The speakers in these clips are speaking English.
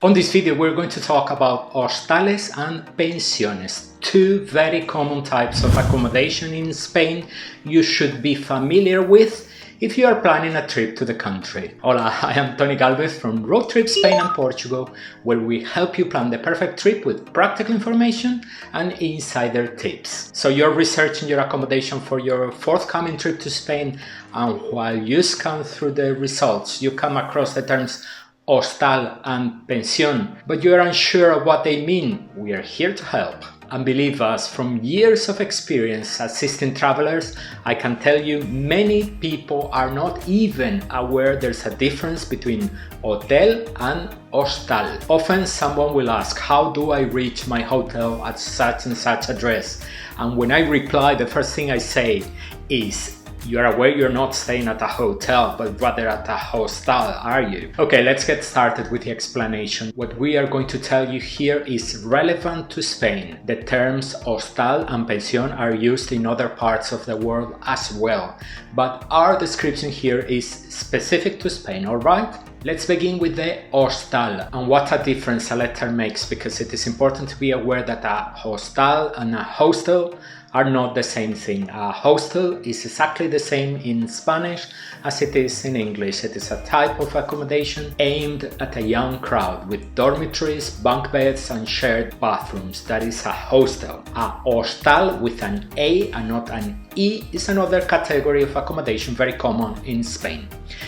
On this video we're going to talk about hostales and pensiones, two very common types of accommodation in Spain you should be familiar with if you are planning a trip to the country. Hola, I am Tony Galvez from Road Trip Spain and Portugal, where we help you plan the perfect trip with practical information and insider tips. So you're researching your accommodation for your forthcoming trip to Spain, and while you scan through the results you come across the terms hostal and pensión, but you are unsure of what they mean. We are here to help. And believe us, from years of experience assisting travelers, I can tell you many people are not even aware there's a difference between hotel and hostal. Often someone will ask, how do I reach my hotel at such and such address? And when I reply, the first thing I say is, you're aware you're not staying at a hotel, but rather at a hostal, are you? Okay, let's get started with the explanation. What we are going to tell you here is relevant to Spain. The terms hostal and pensión are used in other parts of the world as well, but our description here is specific to Spain, alright? Let's begin with the hostal and what a difference a letter makes, because it is important to be aware that a hostal and a hostel are not the same thing. A hostel is exactly the same in Spanish as it is in English. It is a type of accommodation aimed at a young crowd with dormitories, bunk beds and shared bathrooms. That is a hostel. A hostal with an A and not an E is another category of accommodation very common in Spain.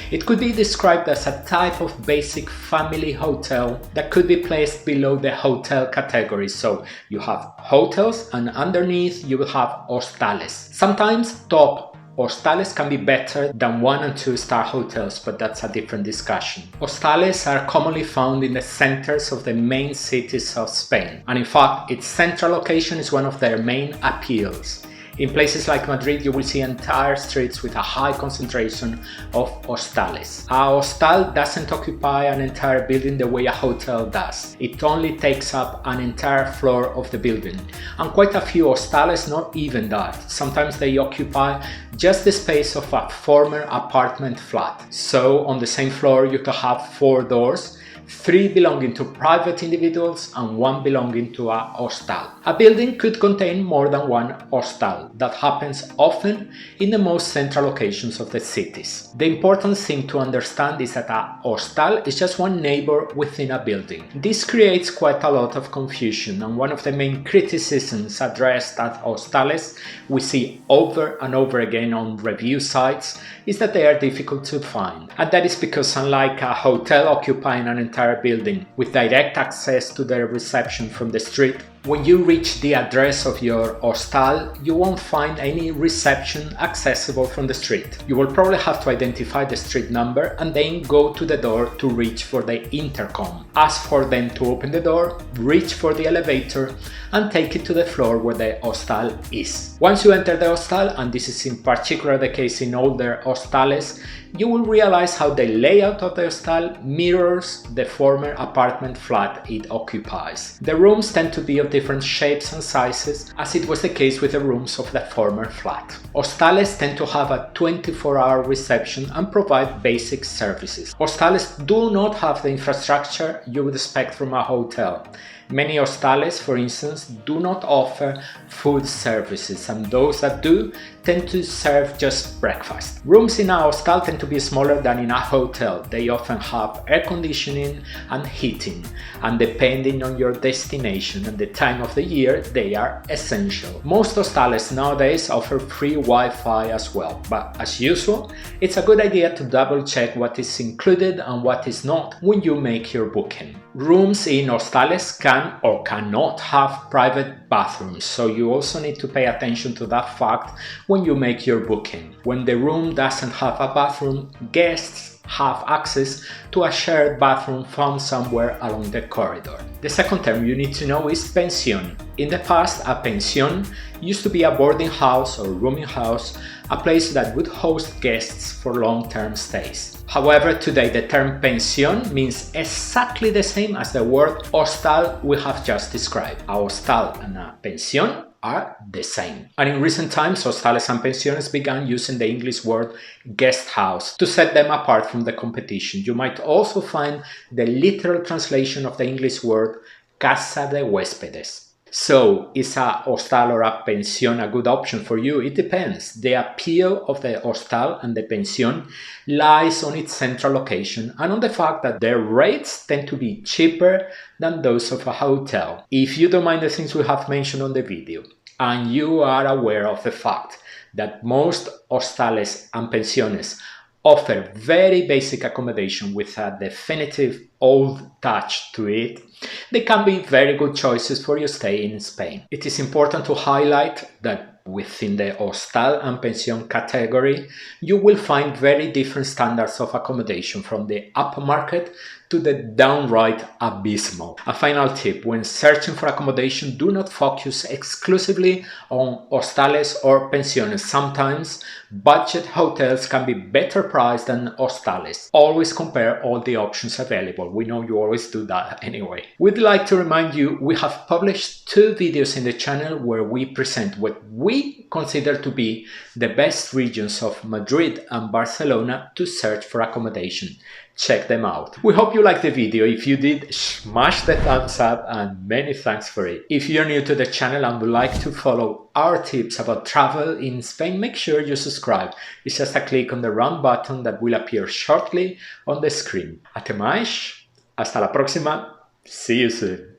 It could be described as a type of basic family hotel that could be placed below the hotel category. So you have hotels and underneath you will have hostales. Sometimes top hostales can be better than 1 and 2 star hotels, but that's a different discussion. Hostales are commonly found in the centers of the main cities of Spain, and in fact its central location is one of their main appeals. In places like Madrid, you will see entire streets with a high concentration of hostales. A hostal doesn't occupy an entire building the way a hotel does. It only takes up an entire floor of the building. And quite a few hostales not even that. Sometimes they occupy just the space of a former apartment flat. So on the same floor you could have 4 doors, 3 belonging to private individuals and 1 belonging to a hostal. A building could contain more than 1 hostal. That happens often in the most central locations of the cities. The important thing to understand is that a hostal is just one neighbor within a building. This creates quite a lot of confusion, and one of the main criticisms addressed at hostales we see over and over again on review sites is that they are difficult to find. And that is because unlike a hotel occupying an entire building with direct access to the reception from the street, when you reach the address of your hostal, you won't find any reception accessible from the street. You will probably have to identify the street number and then go to the door to reach for the intercom. Ask for them to open the door, reach for the elevator and take it to the floor where the hostal is. Once you enter the hostal, and this is in particular the case in older hostales, you will realize how the layout of the hostal mirrors the former apartment flat it occupies. The rooms tend to be of different shapes and sizes, as it was the case with the rooms of the former flat. Hostales tend to have a 24-hour reception and provide basic services. Hostales do not have the infrastructure you would expect from a hotel. Many hostales, for instance, do not offer food services, and those that do tend to serve just breakfast. Rooms in a hostel tend to be smaller than in a hotel. They often have air conditioning and heating, and depending on your destination and the time of the year, they are essential. Most hostales nowadays offer free Wi-Fi as well, but as usual, it's a good idea to double check what is included and what is not when you make your booking. Rooms in hostales can or cannot have private bathrooms, so you also need to pay attention to that fact when you make your booking. When the room doesn't have a bathroom, guests have access to a shared bathroom found somewhere along the corridor. The second term you need to know is pensión. In the past, a pensión used to be a boarding house or rooming house, a place that would host guests for long-term stays. However, today the term pensión means exactly the same as the word hostal we have just described. A hostal and a pensión are the same. And in recent times, hostales and pensiones began using the English word guest house to set them apart from the competition. You might also find the literal translation of the English word casa de huéspedes. So, is a hostal or a pensión a good option for you? It depends. The appeal of the hostal and the pensión lies on its central location and on the fact that their rates tend to be cheaper than those of a hotel. If you don't mind the things we have mentioned on the video, and you are aware of the fact that most hostales and pensiones offer very basic accommodation with a definitive old touch to it, they can be very good choices for your stay in Spain. It is important to highlight that within the hostal and pension category, you will find very different standards of accommodation, from the upmarket to the downright abysmal. A final tip: when searching for accommodation, do not focus exclusively on hostales or pensiones. Sometimes budget hotels can be better priced than hostales. Always compare all the options available. We know you always do that anyway. We'd like to remind you we have published 2 videos in the channel where we present what we consider to be the best regions of Madrid and Barcelona to search for accommodation. Check them out. We hope you liked the video. If you did, smash the thumbs up, and many thanks for it. If you're new to the channel and would like to follow our tips about travel in Spain, make sure you subscribe. It's just a click on the round button that will appear shortly on the screen. Até mais, hasta la próxima, see you soon.